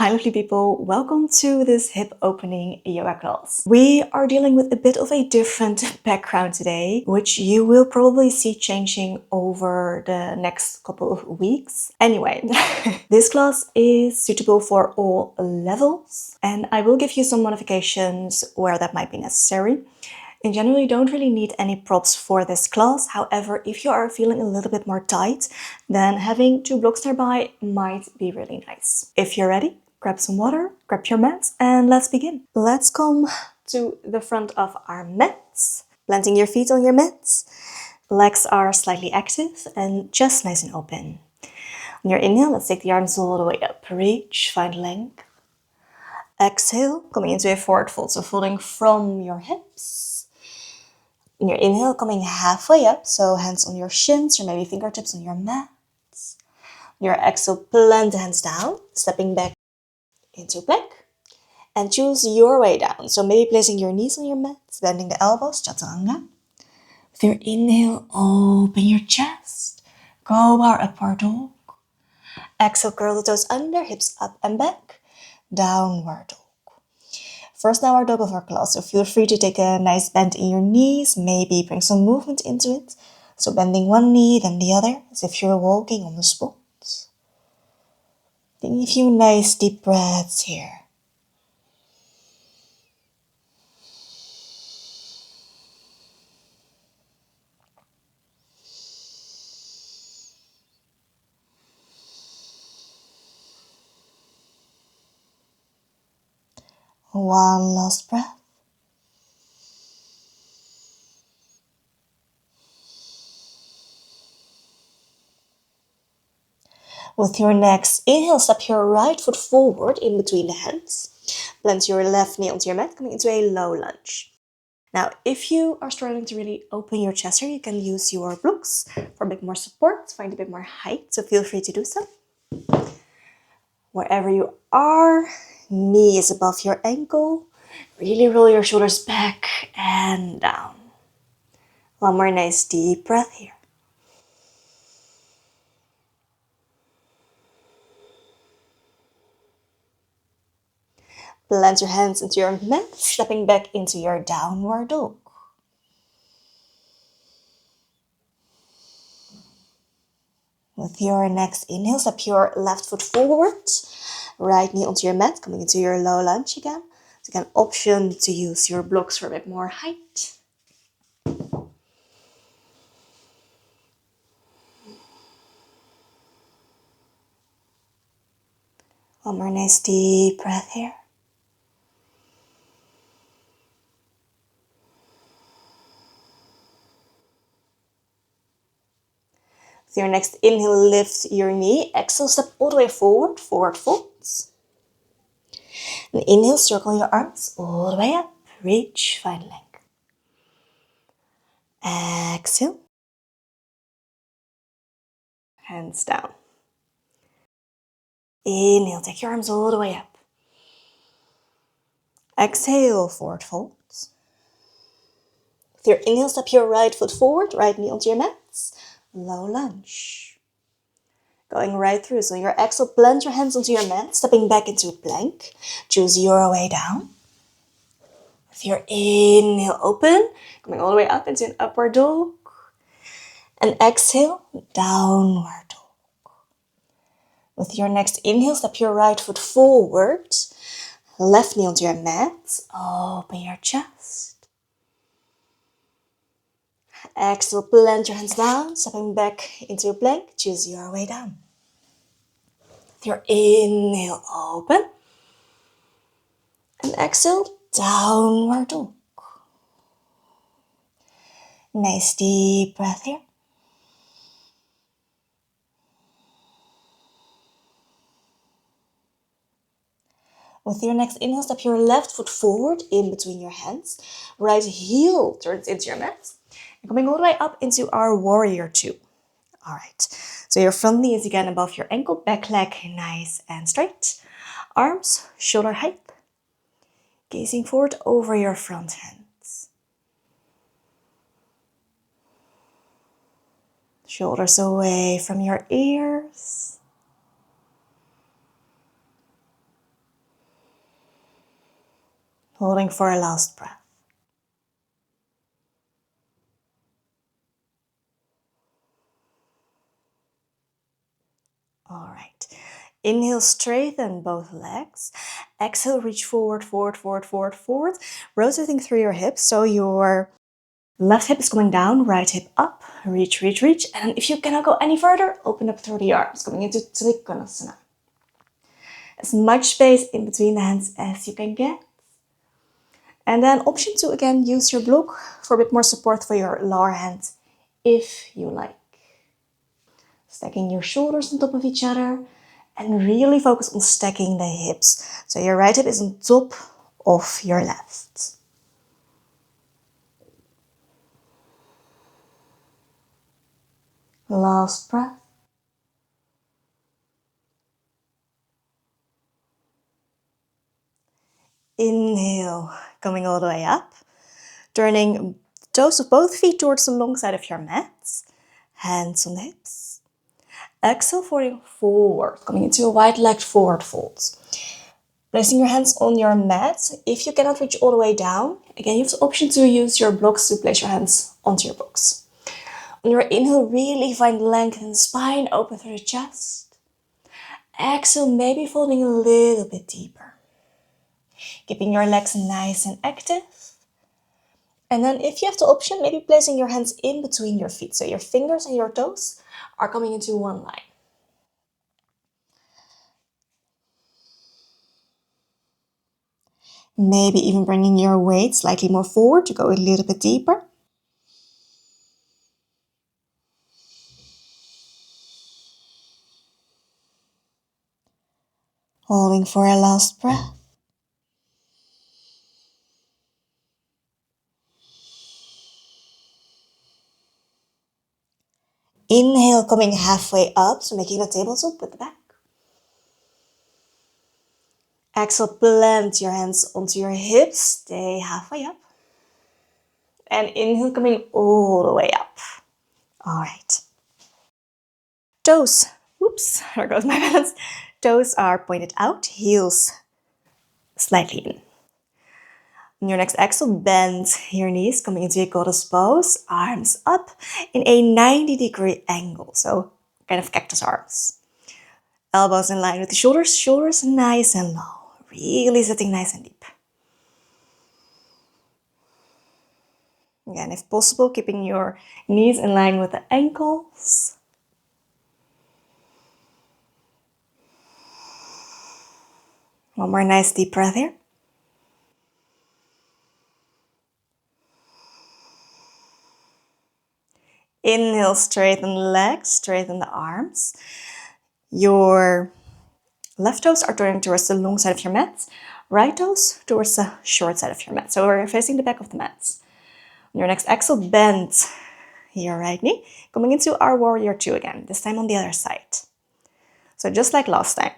Hi lovely people, welcome to this hip opening yoga class. We are dealing with a bit of a different background today, which you will probably see changing over the next couple of weeks. Anyway, this class is suitable for all levels and I will give you some modifications where that might be necessary. In general, you don't really need any props for this class. However, if you are feeling a little bit more tight, then having two blocks nearby might be really nice. If you're ready, grab some water, grab your mats, and let's begin. Let's come to the front of our mats, planting your feet on your mats. Legs are slightly active and chest nice and open. On your inhale, let's take the arms all the way up. Reach, find length. Exhale, coming into a forward fold, so folding from your hips. In your inhale, coming halfway up, so hands on your shins or maybe fingertips on your mats. On your exhale, plant the hands down, stepping back into plank. And choose your way down. So maybe placing your knees on your mats, bending the elbows, chaturanga. With your inhale, open your chest. Cobra, upward dog. Exhale, curl the toes under, hips up and back. Downward dog. First downward dog of our class, so feel free to take a nice bend in your knees, maybe bring some movement into it. So bending one knee, then the other, as if you're walking on the spot. Taking a few nice deep breaths here. One last breath. With your next inhale, step your right foot forward in between the hands. Plant your left knee onto your mat, coming into a low lunge. Now, if you are struggling to really open your chest here, you can use your blocks for a bit more support, find a bit more height, so feel free to do so. Wherever you are, knee is above your ankle. Really roll your shoulders back and down. One more nice deep breath here. Plant your hands into your mat, stepping back into your downward dog. With your next inhale, step your left foot forward, right knee onto your mat, coming into your low lunge again. So you can option to use your blocks for a bit more height. One more nice deep breath here. With your next inhale, lift your knee. Exhale, step all the way forward, forward folds. And inhale, circle your arms all the way up. Reach, find length. Exhale. Hands down. Inhale, take your arms all the way up. Exhale, forward folds. With your inhale, step your right foot forward, right knee onto your mats. Low lunge. Going right through. So your exhale, plant your hands onto your mat, stepping back into plank. Choose your way down. With your inhale, open, coming all the way up into an upward dog. And exhale, downward dog. With your next inhale, step your right foot forward. Left knee onto your mat. Open your chest. Exhale, plant your hands down, stepping back into a plank. Choose your way down. With your inhale, open. And exhale, downward dog. Nice deep breath here. With your next inhale, step your left foot forward in between your hands. Right heel turns into your mat. And coming all the way up into our warrior two. All right. So your front knee is again above your ankle, back leg nice and straight. Arms shoulder height. Gazing forward over your front hands. Shoulders away from your ears. Holding for a last breath. All right. Inhale, straighten both legs. Exhale, reach forward, forward, forward, forward, forward. Rotating through your hips. So your left hip is coming down, right hip up. Reach, reach, reach. And if you cannot go any further, open up through the arms. Coming into Trikonasana. As much space in between the hands as you can get. And then option 2, again, use your block for a bit more support for your lower hands, if you like. Stacking your shoulders on top of each other and really focus on stacking the hips. So your right hip is on top of your left. Last breath. Inhale, coming all the way up. Turning toes of both feet towards the long side of your mat. Hands on the hips. Exhale, folding forward, coming into a wide-legged forward fold. Placing your hands on your mat. If you cannot reach all the way down, again, you have the option to use your blocks to place your hands onto your blocks. On your inhale, really find length in the spine, open through the chest. Exhale, maybe folding a little bit deeper. Keeping your legs nice and active. And then if you have the option, maybe placing your hands in between your feet. So your fingers and your toes are coming into one line. Maybe even bringing your weight slightly more forward to go a little bit deeper. Holding for a last breath. Inhale, coming halfway up, so making the tabletop with the back. Exhale, plant your hands onto your hips, stay halfway up. And inhale, coming all the way up. All right. Toes, oops, there goes my balance. Toes are pointed out, heels slightly in. On your next exhale, bend your knees, coming into a goddess pose, arms up in a 90-degree angle, so kind of cactus arms. Elbows in line with the shoulders, shoulders nice and low, really sitting nice and deep. Again, if possible, keeping your knees in line with the ankles. One more nice deep breath here. Inhale, straighten the legs, straighten the arms. Your left toes are turning towards the long side of your mat. Right toes towards the short side of your mat. So we're facing the back of the mat. On your next exhale, bend your right knee. Coming into our warrior 2 again, this time on the other side. So just like last time,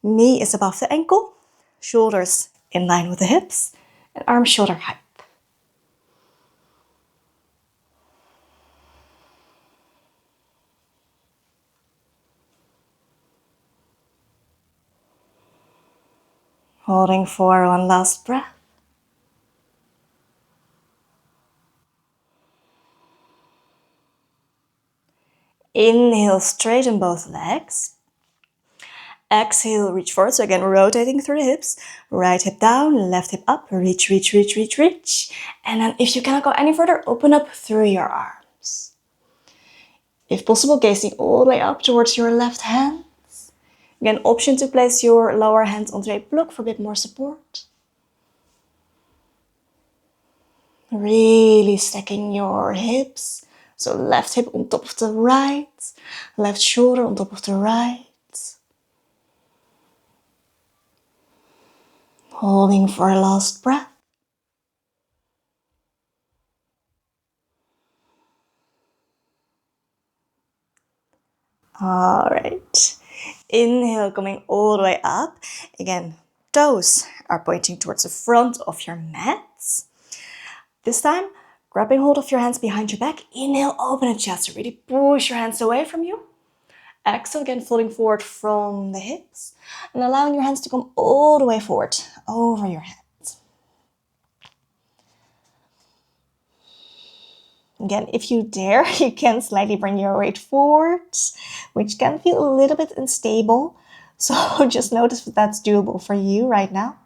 knee is above the ankle, shoulders in line with the hips, and arms shoulder height. Holding for one last breath. Inhale, straighten both legs. Exhale, reach forward. So again, rotating through the hips. Right hip down, left hip up. Reach, reach, reach, reach, reach. And then if you cannot go any further, open up through your arms. If possible, gazing all the way up towards your left hand. Again, option to place your lower hand onto a block for a bit more support. Really stacking your hips. So left hip on top of the right, left shoulder on top of the right. Holding for a last breath. All right. Inhale, coming all the way up. Again, toes are pointing towards the front of your mat. This time, grabbing hold of your hands behind your back. Inhale, open the chest. So really push your hands away from you. Exhale, again, folding forward from the hips. And allowing your hands to come all the way forward, over your head. Again, if you dare, you can slightly bring your weight forward, which can feel a little bit unstable. So just notice if that's doable for you right now.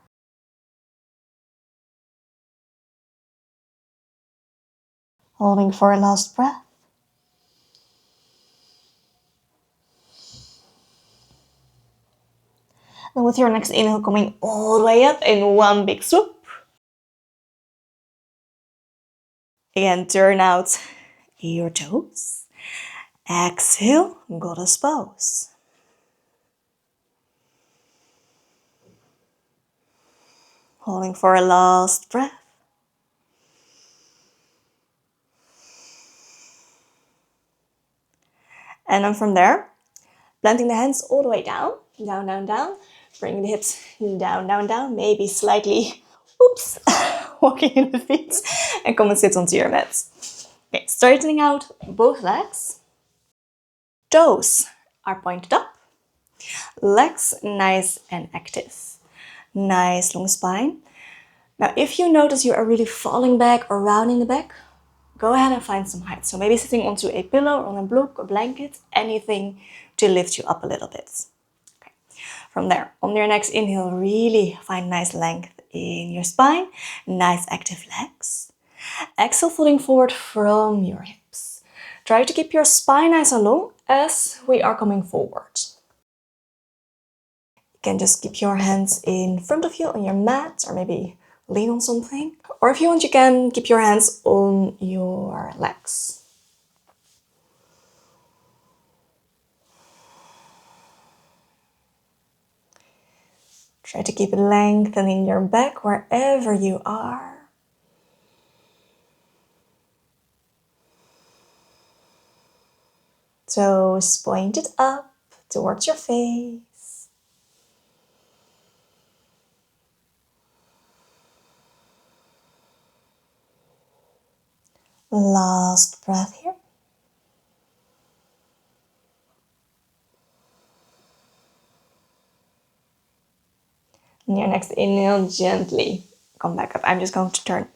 Holding for a last breath. And with your next inhale, coming all the way up in one big swoop. Again, turn out your toes. Exhale, goddess pose. Holding for a last breath. And then from there, planting the hands all the way down, down, down, down. Bring the hips down, down, down. Maybe slightly, oops, walking in the feet. And come and sit onto your mat. Okay, straightening out both legs. Toes are pointed up. Legs nice and active. Nice long spine. Now, if you notice you are really falling back or rounding the back, go ahead and find some height. So maybe sitting onto a pillow or on a block, a blanket, anything to lift you up a little bit. Okay. From there, on your next inhale, really find nice length in your spine, nice active legs. Exhale, folding forward from your hips. Try to keep your spine nice and long as we are coming forward. You can just keep your hands in front of you on your mat or maybe lean on something. Or if you want, you can keep your hands on your legs. Try to keep lengthening your back wherever you are. Toes pointed up towards your face. Last breath here. And your next inhale, gently come back up. I'm just going to turn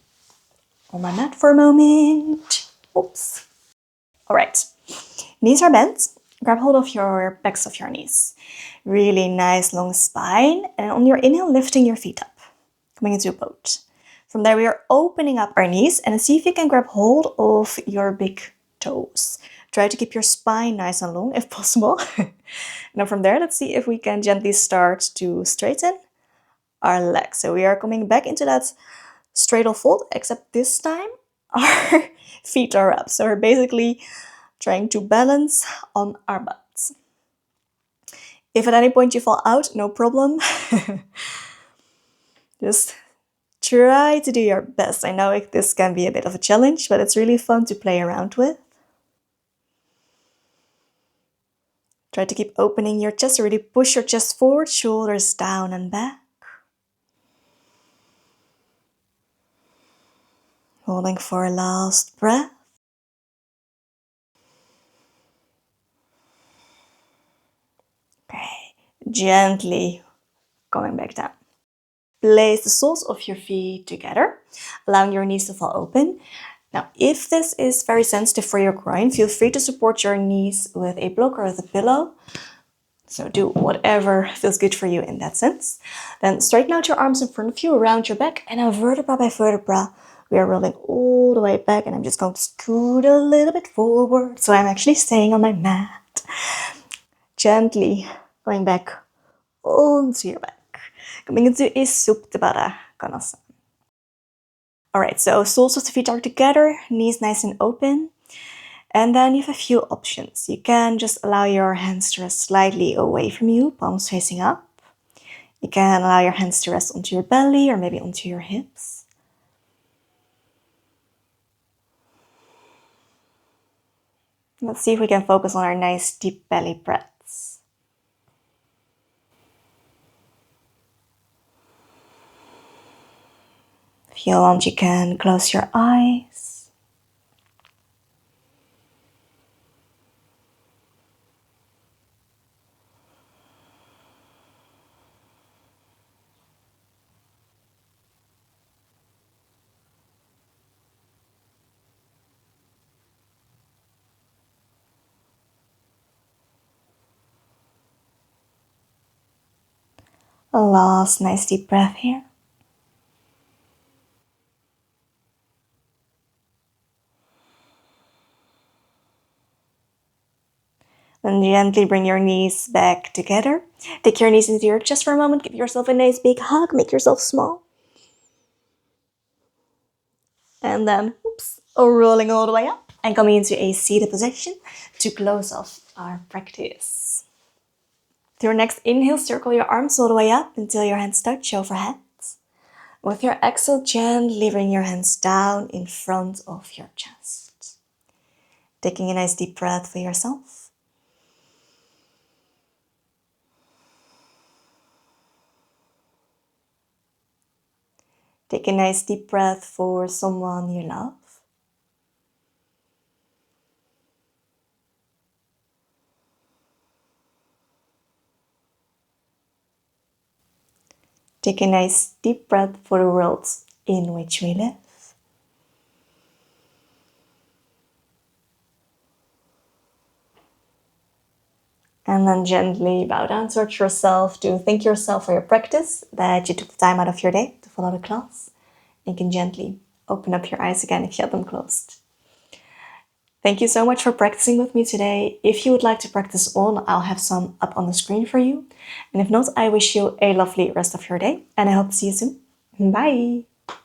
on my mat for a moment. Oops. All right. Knees are bent. Grab hold of your backs of your knees. Really nice long spine. And on your inhale, lifting your feet up. Coming into a boat. From there, we are opening up our knees and see if you can grab hold of your big toes. Try to keep your spine nice and long if possible. Now from there, let's see if we can gently start to straighten our legs. So we are coming back into that straddle fold, except this time our feet are up. So we're basically trying to balance on our butts. If at any point you fall out, no problem. Just try to do your best. I know this can be a bit of a challenge, but it's really fun to play around with. Try to keep opening your chest, really push your chest forward, shoulders down and back. Holding for a last breath. Okay, gently going back down. Place the soles of your feet together, allowing your knees to fall open. Now, if this is very sensitive for your groin, feel free to support your knees with a block or with a pillow. So do whatever feels good for you in that sense. Then straighten out your arms in front of you, around your back, and now vertebra by vertebra, we are rolling all the way back, and I'm just going to scoot a little bit forward, so I'm actually staying on my mat. Gently going back onto your back. Coming into a Supta Baddha Konasana. Alright, so soles of the feet are together, knees nice and open. And then you have a few options. You can just allow your hands to rest slightly away from you, palms facing up. You can allow your hands to rest onto your belly or maybe onto your hips. Let's see if we can focus on our nice deep belly breaths. If you want, you can close your eyes. A last nice deep breath here. Then gently bring your knees back together. Take your knees into your chest for a moment. Give yourself a nice big hug. Make yourself small. And then, rolling all the way up and coming into a seated position to close off our practice. With your next inhale, circle your arms all the way up until your hands touch overhead. With your exhale, gently bring your hands down in front of your chest. Taking a nice deep breath for yourself. Take a nice deep breath for someone you love. Take a nice deep breath for the world in which we live. And then gently bow down towards yourself to thank yourself for your practice, that you took the time out of your day to follow the class. And you can gently open up your eyes again if you have them closed. Thank you so much for practicing with me today. If you would like to practice on, I'll have some up on the screen for you. And if not, I wish you a lovely rest of your day and I hope to see you soon. Bye!